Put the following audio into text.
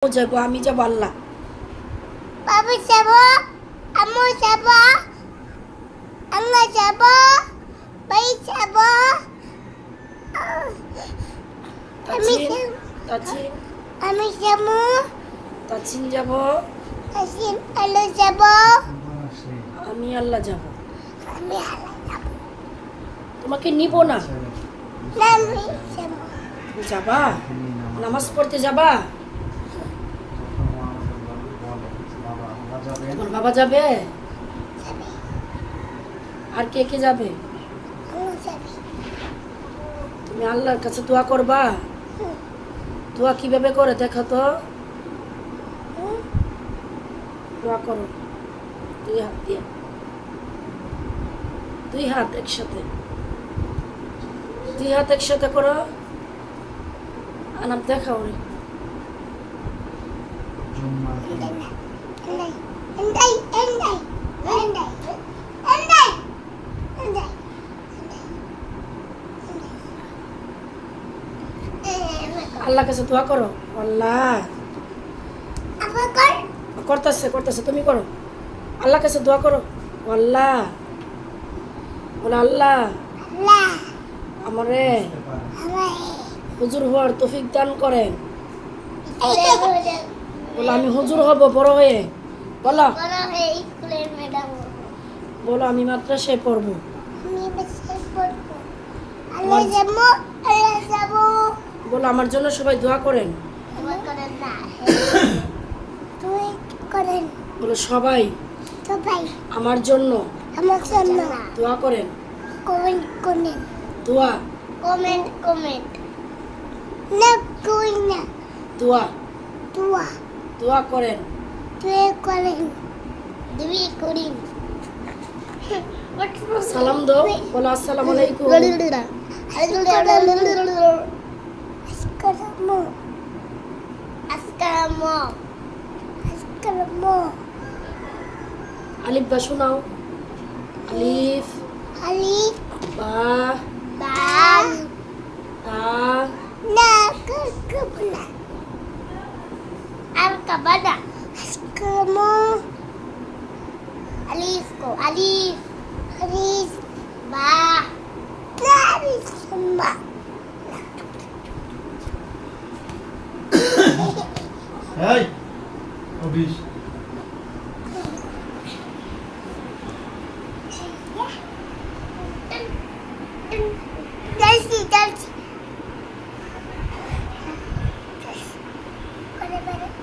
যাবো আমি যাবো আল্লাহ বাবু যাব আম্মু যাব আম্মা যাব ভাই যাব আমি তাজিন আমি যাব তাজিন যাব আসিম আলো যাব আমি আল্লাহ যাব আমি আলো যাব তোমাকে নিব না আমি যাব তুমি যাবা নামাজ পড়তে যাবা তোমার বাবা যাবে আর কে কে যাবে আম্মু যাবে তুমি আল্লাহর কাছে দোয়া করবা দোয়া কিভাবে করে দেখো তো দোয়া করো দুই হাত দিয়ে দুই হাত একসাথে করো আনাম দেখাও রে endai endai endai endai endai আল্লাহর কাছে দোয়া করো আল্লাহ apa kor করতেছে তুমি করো আল্লাহর কাছে দোয়া করো আল্লাহ বলে আল্লাহ Allah আমারে amai হুজুর হওয়ার তৌফিক দান করেন ada বলো আমি হুজুর হব বড় হয়ে বলো বড় হয়ে স্কুলের ম্যাডাম বলো আমি মাদ্রাসায় পড়বো আমি বেশি পড়বো আল্লাহ যাব বলো আমার জন্য সবাই দোয়া করেন আমার করেন না তুই করেন বলো সবাই সবাই আমার জন্য আমার জন্য দোয়া করেন কমেন্ট করেন দোয়া কমেন্ট না কই না দোয়া তুয়া দোয়া করেন তুই করেন দুই করিন সালাম দাও বলো আসসালামু আলাইকুম আলিফ বা শোনাও আলিফ বা তা Alif ba semua Hey, Obis.